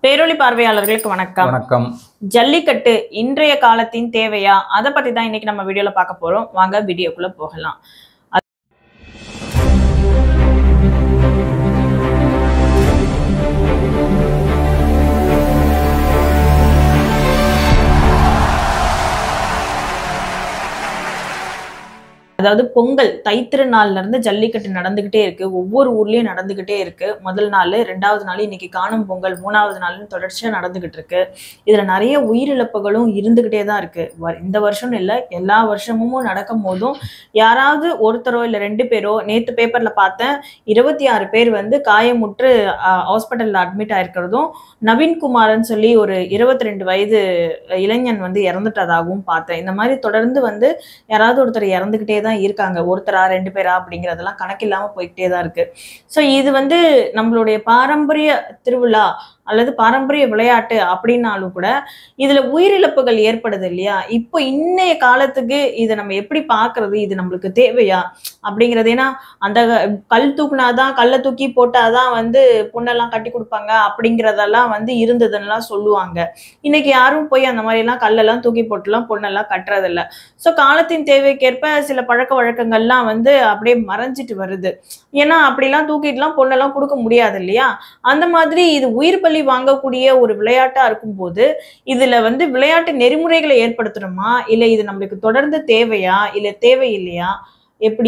பேரொளி பார்வையாளர்களுக்கு வணக்கம். வணக்கம். ஜல்லிக்கட்டு இன்றைய காலத்தின் தேவையா? அதை பத்தி தான் இன்னைக்கு நம்ம வீடியோல பார்க்க போறோம். வாங்க வீடியோக்குள்ள போகலாம். அதாவது பொங்கல் தைத்திருநாள்ல இருந்து ஜல்லிக்கட்டு நடந்துகிட்டே இருக்கு. ஒவ்வொரு ஊர்லயும் நடந்துகிட்டே இருக்கு. முதல் நாள், 2வது நாள், இன்னைக்கு காணும் பொங்கல், 3வது நாள்னு தொடர்ச்சியா நடந்துகிட்டு இருக்கு. இதுல நிறைய உயிரிழப்புகளும் இருந்துகிட்டே தான் இருக்கு. இந்த வருஷம் இல்ல, எல்லா வருஷமும் நடக்கும் போதும் யாராவது ஒருத்தரோ இல்ல 2 பேரோ, நேத்து பேப்பர்ல பார்த்தேன் 26 பேர் காயமுற்று ஹாஸ்பிட்டல்ல அட்மிட் ஆயிருக்கிறதும், நவீன்குமார்னு சொல்லி ஒரு 22 வயது இளைஞன் இறந்துட்டதாகவும் பார்த்தேன். இந்த மாதிரி தொடர்ந்து யாராவது ஒருத்தர் இறந்துகிட்டே தான் இருக்காங்க. ஒருத்தரா 2 பேரா அப்படிங்கறதெல்லாம் கணக்கில்லாம போயிட்டே தான் இருக்கு. சோ இது நம்மளுடைய பாரம்பரிய திருவிழா அல்லது பாரம்பரிய விளையாட்டு அப்படின்னாலும் கூட இதுல உயிரிழப்புகள் ஏற்படுது இல்லையா? இப்போ இன்னைய காலத்துக்கு இதை நம்ம எப்படி பாக்குறது? இது நம்மளுக்கு தேவையா அப்படிங்கிறது? ஏன்னா அந்த கல் தூக்குனாதான், கல்லை தூக்கி போட்டாதான் பொண்ணெல்லாம் கட்டி கொடுப்பாங்க அப்படிங்கிறதெல்லாம் இருந்ததுன்னெல்லாம் சொல்லுவாங்க. இன்னைக்கு யாரும் போய் அந்த மாதிரி எல்லாம் கல்லெல்லாம் தூக்கி போட்டுலாம் பொண்ணெல்லாம் கட்டுறது இல்ல. சோ காலத்தின் தேவைக்கேற்ப சில பழக்க வழக்கங்கள்லாம் அப்படியே மறைஞ்சிட்டு வருது. ஏன்னா அப்படிலாம் தூக்கிட்டுலாம் பொண்ணெல்லாம் கொடுக்க முடியாது இல்லையா? அந்த மாதிரி இது உயிர் பலி வாங்கக்கூடிய ஒரு விளையாட்டா இருக்கும் போது இதுல விளையாட்டு நெறிமுறைகளை ஏற்படுத்தணுமா, இல்ல இது நம்மளுக்கு தொடர்ந்து தேவையா, இல்ல தேவையில்லையா?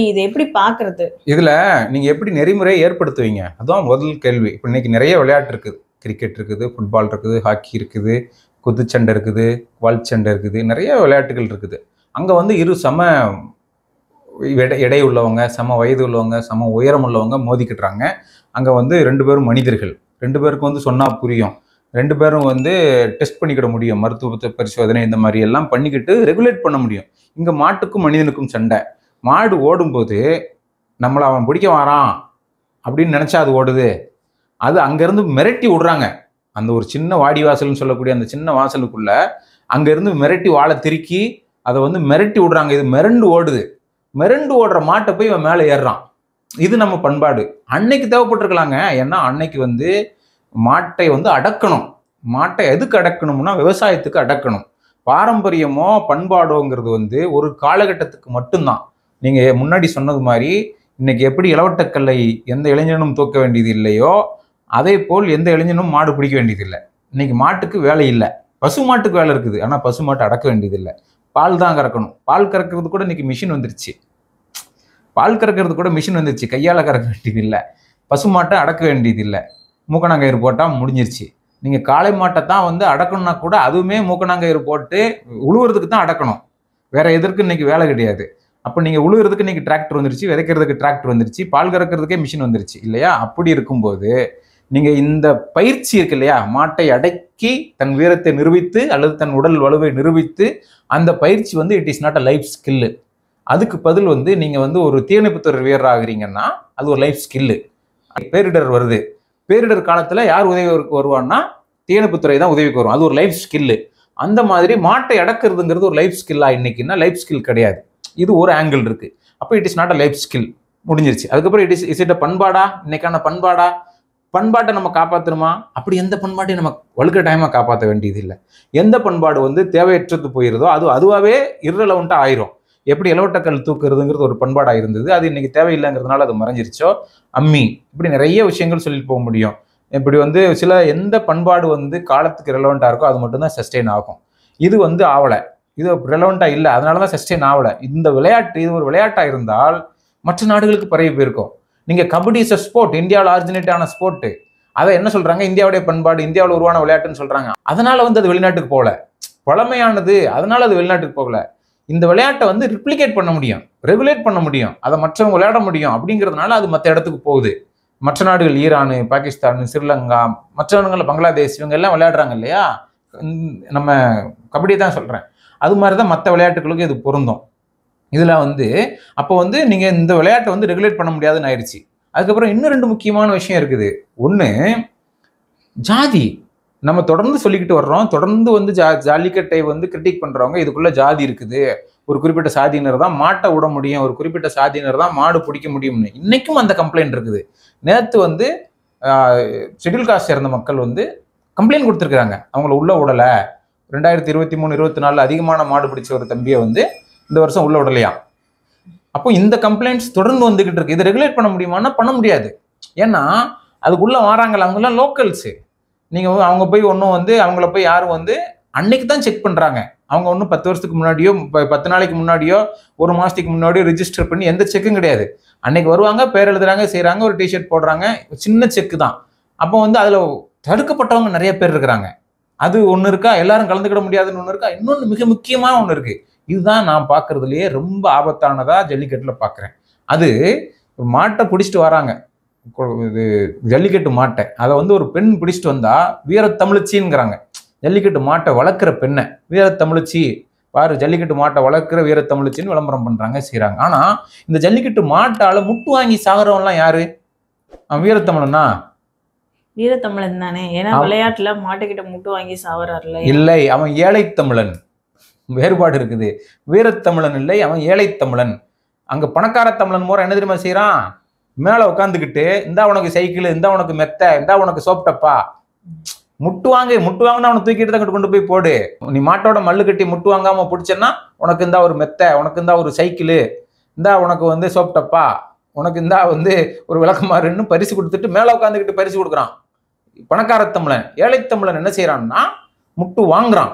இதை எப்படி பாக்குறது? இதுல நீங்க எப்படி நெறிமுறையை ஏற்படுத்துவீங்க? அதான் முதல் கேள்வி. இப்ப இன்னைக்கு நிறைய விளையாட்டு இருக்குது. கிரிக்கெட் இருக்குது, ஃபுட்பால் இருக்குது, ஹாக்கி இருக்குது, குத்துச்சண்டை இருக்குது, வால்சண்டை இருக்குது, நிறைய விளையாட்டுகள் இருக்குது. அங்க இரு சம எடை உள்ளவங்க, சம வயது உள்ளவங்க, சம உயரம் உள்ளவங்க மோதிக்கிட்டுறாங்க. அங்க 2 பேரும் மனிதர்கள். 2 பேருக்கு சொன்னா புரியும். 2 பேரும் டெஸ்ட் பண்ணிக்கிட முடியும். மருத்துவ பரிசோதனை இந்த மாதிரி எல்லாம் பண்ணிக்கிட்டு ரெகுலேட் பண்ண முடியும். இங்க மாட்டுக்கும் மனிதனுக்கும் சண்டை. மாடு ஓடும்போது நம்மளை அவன் பிடிக்க வரான் அப்படின்னு நினைச்சா அது ஓடுது. அது அங்கிருந்து மிரட்டி விடுறாங்க. அந்த ஒரு சின்ன வாடி வாசல்னு சொல்லக்கூடிய அந்த சின்ன வாசலுக்குள்ள அங்கிருந்து மிரட்டி வாழை திருக்கி அதை மிரட்டி விடுறாங்க. இது மிரண்டு ஓடுது. மிரண்டு ஓடுற மாட்டை போய் இவன் மேலே ஏறுறான். இது நம்ம பண்பாடு. அன்னைக்கு தேவைப்பட்டிருக்கலாங்க. ஏன்னா அன்னைக்கு மாட்டை அடக்கணும். மாட்டை எதுக்கு அடக்கணும்னா விவசாயத்துக்கு அடக்கணும். பாரம்பரியமோ பண்பாடோங்கிறது ஒரு காலகட்டத்துக்கு மட்டும்தான். நீங்க முன்னாடி சொன்னது மாதிரி இன்னைக்கு எப்படி இளவட்டக்கல்லை எந்த இளைஞனும் தூக்க வேண்டியது இல்லையோ, அதே போல் எந்த இளைஞனும் மாடு பிடிக்க வேண்டியது இல்லை. இன்னைக்கு மாட்டுக்கு வேலை இல்லை. பசு மாட்டுக்கு வேலை இருக்குது. ஆனா பசு மாட்டை அடக்க வேண்டியது இல்லை. பால் தான் கறக்கணும். பால் கறக்கிறது கூட இன்னைக்கு மிஷின் வந்துருச்சு. பால் கறக்கிறது கூட மிஷின் வந்துருச்சு. கையால கறக்க வேண்டியது இல்லை. பசு மாட்டை அடக்க வேண்டியது இல்லை. மூக்கணாங்கயிறு போட்டால் முடிஞ்சிருச்சு. நீங்க காளை மாட்டை தான் அடக்கணும்னா கூட அதுவுமே மூக்கணாங்கயிறு போட்டு உழுவுறதுக்கு தான் அடக்கணும். வேற எதற்கு இன்னைக்கு வேலை கிடையாது. அப்போ நீங்க உழுவுறதுக்கு இன்னைக்கு டிராக்டர் வந்துருச்சு, விதைக்கிறதுக்கு டிராக்டர் வந்துருச்சு, பால் கறக்கிறதுக்கே மிஷின் வந்துருச்சு இல்லையா? அப்படி இருக்கும்போது நீங்க இந்த பயிற்சி இருக்கு இல்லையா, மாட்டை அடக்கி தன் வீரத்தை நிரூபித்து அல்லது தன் உடல் வலுவை நிரூபித்து அந்த பயிற்சி it is not a life skill. அதுக்கு பதில் நீங்க ஒரு தீயணைப்புத்துறை வீரர் ஆகுறீங்கன்னா அது ஒரு லைஃப் ஸ்கில்லு. பேரிடர் வருது. பேரிடர் காலத்துல யார் உதவி வருவான்னா தீயணைப்புத்துறை தான் உதவிக்கு வரும். அது ஒரு லைஃப் ஸ்கில்லு. அந்த மாதிரி மாட்டை அடக்கிறதுங்கிறது ஒரு லைஃப் ஸ்கில்லா இன்னைக்குன்னா லைஃப் ஸ்கில் கிடையாது. இது ஒரு ஆங்கிள் இருக்கு. அப்போ it is not a life skill, முடிஞ்சிருச்சு. அதுக்கப்புறம் இஸ் இட் அ பண்பாடா? இன்னைக்கான பண்பாடா? பண்பாட்டை நம்ம காப்பாற்றணுமா? அப்படி எந்த பண்பாட்டையும் நம்ம வலுக்கட்டாயமா காப்பாற்ற வேண்டியது இல்லை. எந்த பண்பாடு தேவையற்றது போயிருதோ அதுவாகவே இர்ரெலவெண்டா ஆயிரும். எப்படி இளவட்டக்கல் தூக்குறதுங்கிறது ஒரு பண்பாடாக இருந்தது, அது இன்னைக்கு தேவையில்லைங்கிறதுனால அது மறைஞ்சிருச்சோ. அம்மி, இப்படி நிறைய விஷயங்கள் சொல்லிட்டு போக முடியும். இப்படி சில எந்த பண்பாடு காலத்துக்கு ரெலவெண்டா இருக்கோ அது மட்டும்தான் சஸ்டெயின் ஆகும். இது ஆவலை. இது ரெலவெண்டா இல்லை, அதனாலதான் சஸ்டெயின் ஆகலை. இந்த விளையாட்டு இது ஒரு விளையாட்டா இருந்தால் மற்ற நாடுகளுக்கு பரவி போயிருக்கும். நீங்க கபடி இஸ் ஸ்போர்ட், இந்தியாவில் ஆரிஜினேட் ஆன ஸ்போர்ட். அதை என்ன சொல்றாங்க? இந்தியாவுடைய பண்பாடு, இந்தியாவில் உருவான விளையாட்டுன்னு சொல்றாங்க. அதனால அது வெளிநாட்டுக்கு போகல. பழமையானது, அதனால அது வெளிநாட்டுக்கு போகல. இந்த விளையாட்டை ரிப்ளிகேட் பண்ண முடியும், ரெகுலேட் பண்ண முடியும், அதை மற்றவங்க விளையாட முடியும். அப்படிங்கிறதுனால அது மற்ற இடத்துக்கு போகுது. மற்ற நாடுகள் ஈரானு, பாகிஸ்தான், ஸ்ரீலங்கா, மற்ற இடங்கள்ல பங்களாதேஷ், இவங்க எல்லாம் விளையாடுறாங்க இல்லையா? நம்ம கபடி தான் சொல்றேன். அது மாதிரிதான் மற்ற விளையாட்டுகளுக்கு இது பொருந்தும். இதுல அப்போ நீங்க இந்த விளையாட்டை ரெகுலேட் பண்ண முடியாதுன்னு ஆயிடுச்சு. அதுக்கப்புறம் இன்னும் 2 முக்கியமான விஷயம் இருக்குது. ஒண்ணு, ஜாதி. நம்ம தொடர்ந்து சொல்லிக்கிட்டு வர்றோம். தொடர்ந்து ஜல்லிக்கட்டை கிரிட்டிக் பண்றவங்க இதுக்குள்ள ஜாதி இருக்குது. ஒரு குறிப்பிட்ட சாதியினர் தான் மாட்டை விட முடியும், ஒரு குறிப்பிட்ட சாதியினர் தான் மாடு பிடிக்க முடியும்னு இன்னைக்கும் அந்த கம்ப்ளைண்ட் இருக்குது. நேற்று ஷெட்யூல் காஸ்ட் சேர்ந்த மக்கள் கம்ப்ளைண்ட் கொடுத்துருக்காங்க, அவங்கள உள்ள விடலை. 2023, 24 அதிகமான மாடு பிடிச்ச ஒரு தம்பியை வந்து இந்த வருஷம் உள்ள விடலையா. அப்போ இந்த கம்ப்ளைண்ட்ஸ் தொடர்ந்து வந்துகிட்டு இருக்கு. இதை ரெகுலேட் பண்ண முடியுமான்னா பண்ண முடியாது. ஏன்னா அதுக்குள்ள வராங்கல்ல, அவங்கெல்லாம் லோக்கல்ஸு. நீங்க அவங்க போய் ஒன்றும் வந்து அவங்கள போய் யாரும் வந்து அன்னைக்கு தான் செக் பண்றாங்க. அவங்க ஒன்றும் 10 வருஷத்துக்கு முன்னாடியோ 10 நாளைக்கு முன்னாடியோ 1 மாசத்துக்கு முன்னாடியோ ரிஜிஸ்டர் பண்ணி எந்த செக்கும் கிடையாது. அன்னைக்கு வருவாங்க, பேர் எழுதுறாங்க, செய்யறாங்க, ஒரு டிஷர்ட் போடுறாங்க, சின்ன செக்கு தான். அப்போ வந்து அதுல தடுக்கப்பட்டவங்க நிறைய பேர் இருக்கிறாங்க. அது ஒன்று இருக்கா, எல்லாரும் கலந்துக்கிட முடியாதுன்னு ஒன்று இருக்கா. இன்னொன்று மிக முக்கியமான ஒன்று இருக்கு. இதுதான் நான் பார்க்கறதுலயே ரொம்ப ஆபத்தானதா ஜல்லிக்கட்டுல பார்க்குறேன். அது மாட்டை பிடிச்சிட்டு வராங்க, இது ஜல்லிக்கட்டு மாட்டை. அதை வந்து ஒரு பெண் பிடிச்சிட்டு வந்தா வீரத்தமிழச்சிங்கிறாங்க. ஜல்லிக்கட்டு மாட்டை வளர்க்குற பெண்ணை வீரத்தமிழச்சி, பாரு ஜல்லிக்கட்டு மாட்டை வளர்க்குற வீரத்தமிழச்சின்னு விளம்பரம் பண்றாங்க, செய்யறாங்க. ஆனா இந்த ஜல்லிக்கட்டு மாட்டால முட்டு வாங்கி சாகுறவன்லாம் யாரு? அவன் வீரத்தமிழனா? வீரத்தமிழன் தானே. ஏன்னா விளையாட்டுல மாட்டுக்கிட்ட முட்டு வாங்கி சாவறாருல. இல்லை, அவன் ஏழை தமிழன். வேறுபாடு இருக்குது. வீரத்தமிழன் இல்லை, அவன் ஏழை தமிழன். அங்க பணக்கார தமிழன் மூலம் என்ன தெரியுமா செய்யறான்? மேல உட்காந்துக்கிட்டு, இந்தா உனக்கு சைக்கிள், இந்தா உனக்கு மெத்த, இந்தா உனக்கு சோப்டப்பா, முட்டு வாங்கினா அவனை தூக்கிட்டு தான் கொண்டு போய் போடு. நீ மாட்டோட மல்லு கட்டி முட்டு வாங்காம பிடிச்சன்னா உனக்கு இந்தா ஒரு மெத்த, உனக்கு இந்தா ஒரு சைக்கிள், இந்தா உனக்கு வந்து சோப்டப்பா, உனக்கு இந்தா வந்து ஒரு விளக்கமாறுன்னு பரிசு கொடுத்துட்டு மேல உட்காந்துக்கிட்டு பரிசு கொடுக்குறான் பணக்கார தமிழன். ஏழை தமிழன் என்ன செய்யறான்னா முட்டு வாங்குறான்.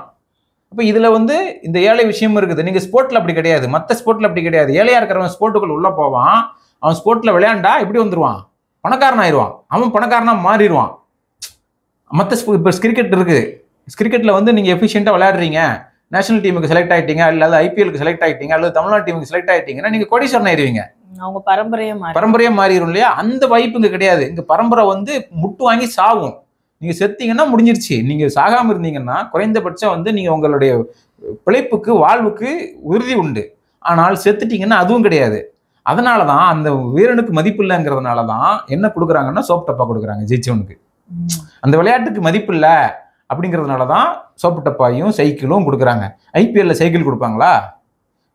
அப்ப இதுல வந்து இந்த ஏழை விஷயம் இருக்குது. நீங்க ஸ்போர்ட்ல அப்படி கிடையாது, மற்ற ஸ்போர்ட்ல அப்படி கிடையாது. ஏழையா இருக்கிறவன் ஸ்போர்ட்டுக்குள்ள உள்ள போவான், அவன் ஸ்போர்ட்ல விளையாண்டா எப்படி வந்துருவான்? பணக்காரன் ஆயிடுவான். அவன் பணக்காரனா மாறிடுவான். மற்ற இப்போ கிரிக்கெட் இருக்கு. கிரிக்கெட்ல வந்து நீங்க எஃபிஷியண்டா விளையாடுறீங்க, நேஷனல் டீமுக்கு செலக்ட் ஆயிட்டீங்க, அல்லது ஐபிஎலுக்கு செலக்ட் ஆயிட்டீங்க, அல்லது தமிழ்நாடு டீமுக்கு செலக்ட் ஆயிட்டீங்கன்னா நீங்க கோடீஸ்வரன் ஆயிடுவீங்க. அவங்க பரம்பரையே மாறிடும் இல்லையா? அந்த வாய்ப்பு இங்க கிடையாது. இங்க பரம்பரை வந்து முட்டு வாங்கி சாகும். நீங்க செத்தீங்கன்னா முடிஞ்சிருச்சு. நீங்க சாகாம இருந்தீங்கன்னா குறைந்தபட்சம் வந்து நீங்க உங்களுடைய பிழைப்புக்கு வாழ்வுக்கு உறுதி உண்டு. ஆனால் செத்துட்டீங்கன்னா அதுவும் கிடையாது. அதனாலதான் அந்த வீரனுக்கு மதிப்பு இல்லைங்கிறதுனாலதான் என்ன கொடுக்குறாங்கன்னா சோப் டப்பா கொடுக்குறாங்க ஜெயிச்சவனுக்கு. அந்த விளையாட்டுக்கு மதிப்பு இல்லை அப்படிங்கிறதுனாலதான் சோப்பு டப்பாயும் சைக்கிளும் கொடுக்குறாங்க. ஐபிஎல்ல சைக்கிள் கொடுப்பாங்களா?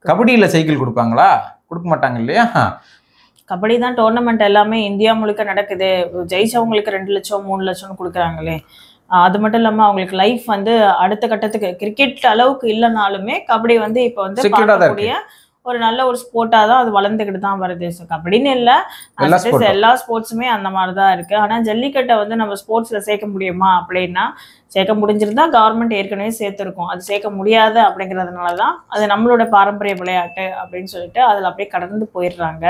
கபடியில சைக்கிள் கொடுப்பாங்களா? கொடுக்க மாட்டாங்க இல்லையா? கபடி தான் டோர்னமெண்ட் எல்லாமே இந்தியா முழுக்க நடக்குது. ஜெயிச்சவங்களுக்கு 2 லட்சம் 3 லட்சம்னு கொடுக்குறாங்களே. அது மட்டும் இல்லாம அவங்களுக்கு லைஃப் வந்து அடுத்த கட்டத்துக்கு கிரிக்கெட் அளவுக்கு இல்லைனாலுமே கபடி வந்து இப்போ வந்து பார்க்கக்கூடிய ஒரு நல்ல ஒரு ஸ்போர்ட்டா தான் அது வளர்ந்துக்கிட்டு தான் வருது. கபடின்னு இல்லை, எல்லா ஸ்போர்ட்ஸுமே அந்த மாதிரி தான் இருக்கு. ஆனா ஜல்லிக்கட்டை வந்து நம்ம ஸ்போர்ட்ஸ்ல சேர்க்க முடியுமா அப்படின்னா, சேர்க்க முடிஞ்சிருந்தா கவர்மெண்ட் ஏற்கனவே சேர்த்துருக்கோம். அது சேர்க்க முடியாது அப்படிங்கிறதுனாலதான் அது நம்மளோட பாரம்பரிய விளையாட்டு அப்படின்னு சொல்லிட்டு அதுல அப்படியே கடந்து போயிடுறாங்க.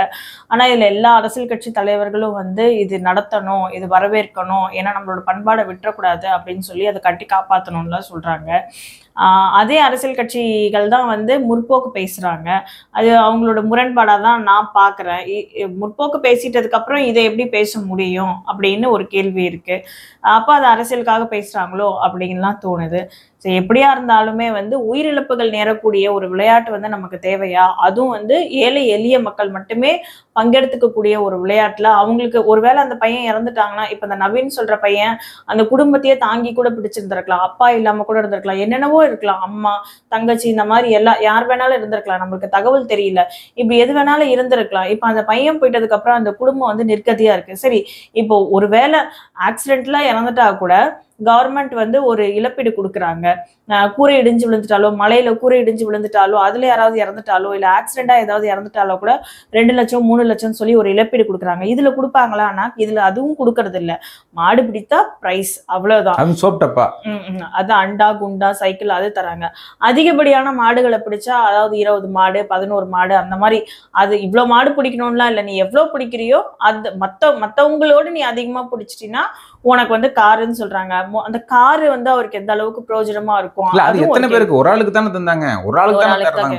ஆனா இதுல எல்லா அரசியல் கட்சி தலைவர்களும் வந்து இது நடத்தணும், இது வரவேற்கணும், ஏன்னா நம்மளோட பண்பாடை விட்டுறக்கூடாது அப்படின்னு சொல்லி அதை கட்டி காப்பாற்றணும்லாம் சொல்றாங்க. அதே அரசியல் கட்சிகள் தான் வந்து முற்போக்கு பேசுறாங்க. அது அவங்களோட முரண்பாடாக தான் நான் பார்க்குறேன். முற்போக்கு பேசிட்டதுக்கு அப்புறம் இதை எப்படி பேச முடியும் அப்படின்னு ஒரு கேள்வி இருக்கு. அப்போ அது அரசியலுக்காக பேசுறாங்களோ அப்படின்லாம் தோணுது. சரி, எப்படியா இருந்தாலுமே வந்து உயிரிழப்புகள் நேரக்கூடிய ஒரு விளையாட்டு வந்து நமக்கு தேவையா? அதுவும் வந்து ஏழை எளிய மக்கள் மட்டுமே பங்கெடுத்துக்கக்கூடிய ஒரு விளையாட்டுல அவங்களுக்கு ஒருவேளை அந்த பையன் இறந்துட்டாங்கன்னா, இப்ப இந்த நவீன் சொல்ற பையன் அந்த குடும்பத்தையே தாங்கி கூட பிடிச்சிருந்திருக்கலாம், அப்பா இல்லாம கூட இருந்திருக்கலாம், என்னென்னவோ இருக்கலாம், அம்மா தங்கச்சி இந்த மாதிரி யார் வேணாலும் இருந்திருக்கலாம், நம்மளுக்கு தகவல் தெரியல, இப்படி எது வேணாலும் இருந்திருக்கலாம். இப்ப அந்த பையன் போயிட்டதுக்கு அப்புறம் அந்த குடும்பம் வந்து நிர்கதியா இருக்கு. சரி, இப்போ ஒருவேளை ஆக்சிடென்ட்ல இறந்துட்டா கூட கவர்மெண்ட் வந்து ஒரு இழப்பீடு கொடுக்குறாங்க. கூரை இடிஞ்சு விழுந்துட்டாலோ, மலையில கூரை இடிஞ்சு விழுந்துட்டாலோ, அதுல யாராவது இறந்துட்டாலோ, இல்ல ஆக்சிடென்டா ஏதாவது இறந்துட்டாலோ கூட 2 லட்சம் 3 லட்சம் சொல்லி ஒரு இழப்பீடு கொடுக்குறாங்க. இதுல கொடுப்பாங்களான்னா இதுல அதுவும் கொடுக்கறது இல்ல. மாடு பிடித்தா பிரைஸ், அவ்வளவுதான். அது அண்டா குண்டா சைக்கிள் அது தராங்க. அதிகப்படியான மாடுகளை பிடிச்சா, அதாவது 20 மாடு 11 மாடு அந்த மாதிரி, அது இவ்வளவு மாடு பிடிக்கணும்லாம் இல்ல, நீ எவ்வளவு பிடிக்கிறியோ அது மத்தவங்களோட நீ அதிகமா பிடிச்சிட்டீங்கன்னா உனக்கு வந்து காருன்னு சொல்றாங்க. அந்த காரு வந்து அவருக்கு எந்த அளவுக்கு பிரயோஜனமா இருக்கும்? ஒரு ஆளுக்கு தானே தந்தாங்க, ஒரு ஆளுக்கு.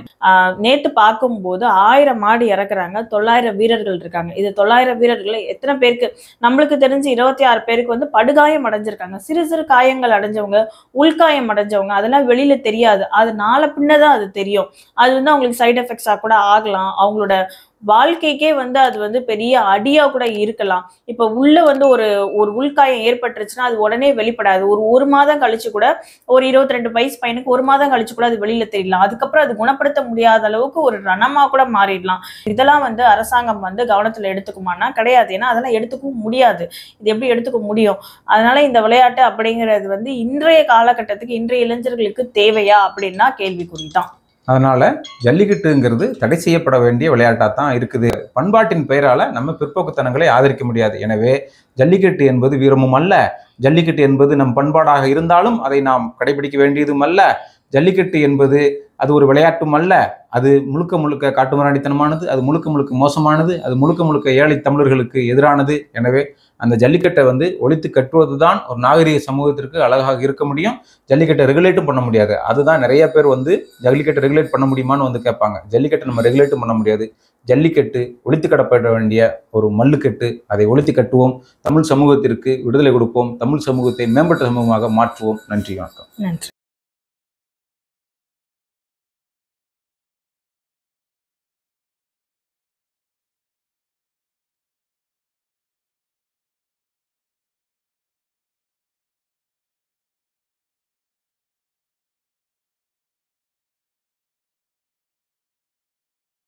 நேத்து பார்க்கும்போது 1000 மாடு இறக்குறாங்க, 900 வீரர்கள் இருக்காங்க. இது 900 வீரர்கள் எத்தனை பேருக்கு? நம்மளுக்கு தெரிஞ்சு 26 பேருக்கு வந்து படுகாயம் அடைஞ்சிருக்காங்க. சிறு சிறு காயங்கள் அடைஞ்சவங்க, உள்காயம் அடைஞ்சவங்க, அதெல்லாம் வெளியில தெரியாது. அது நாளை பின்னதான் அது தெரியும். அது வந்து அவங்களுக்கு சைடு எஃபெக்ட்ஸா கூட ஆகலாம். அவங்களோட வாழ்க்கைக்கே வந்து அது வந்து பெரிய அடியா கூட இருக்கலாம். இப்ப உள்ள வந்து ஒரு ஒரு உள்காயம் ஏற்பட்டுருச்சுன்னா அது உடனே வெளிப்படாது. ஒரு மாதம் கழிச்சு கூட ஒரு 22 வயசு பையனுக்கு 1 மாதம் கழிச்சு கூட அது வெளியில தெரியலாம். அதுக்கப்புறம் அது குணப்படுத்த முடியாத அளவுக்கு ஒரு ரணமா கூட மாறிடலாம். இதெல்லாம் வந்து அரசாங்கம் வந்து கவனத்துல எடுத்துக்குமானா கிடையாது. ஏன்னா அதெல்லாம் எடுத்துக்கவும் முடியாது. இது எப்படி எடுத்துக்க முடியும்? அதனால இந்த விளையாட்டு அப்படிங்கிறது வந்து இன்றைய காலகட்டத்துக்கு இன்றைய இளைஞர்களுக்கு தேவையா அப்படின்னா கேள்விக்குறிதான். அதனால ஜல்லிக்கட்டுங்கிறது தடை செய்யப்பட வேண்டிய விளையாட்டாக தான் இருக்குது. பண்பாட்டின் பெயரால நம்ம பிற்போக்குத்தனங்களை ஆதரிக்க முடியாது. எனவே ஜல்லிக்கட்டு என்பது வீரமும் அல்ல, ஜல்லிக்கட்டு என்பது நம் பண்பாடாக இருந்தாலும் அதை நாம் கடைபிடிக்க வேண்டியதும் அல்ல, ஜல்லிக்கட்டு என்பது அது ஒரு விளையாட்டும் அல்ல, அது முழுக்க முழுக்க காட்டுமிராண்டித்தனமானது, அது முழுக்க முழுக்க மோசமானது, அது முழுக்க முழுக்க ஏழை தமிழர்களுக்கு எதிரானது. எனவே அந்த ஜல்லிக்கட்டை வந்து ஒழித்து கட்டுவது தான் ஒரு நாகரிக சமூகத்திற்கு அழகாக இருக்க முடியும். ஜல்லிக்கட்டை ரெகுலேட்டும் பண்ண முடியாது. அதுதான் நிறைய பேர் வந்து ஜல்லிக்கட்டை ரெகுலேட் பண்ண முடியுமான்னு வந்து கேட்பாங்க. ஜல்லிக்கட்டை நம்ம ரெகுலேட்டும் பண்ண முடியாது. ஜல்லிக்கட்டு ஒழித்து கட்டப்பட வேண்டிய ஒரு மல்லுக்கட்டு. அதை ஒழித்து கட்டுவோம். தமிழ் சமூகத்திற்கு விடுதலை கொடுப்போம். தமிழ் சமூகத்தை மேம்பட்ட சமூகமாக மாற்றுவோம். நன்றி, வணக்கம். நன்றி.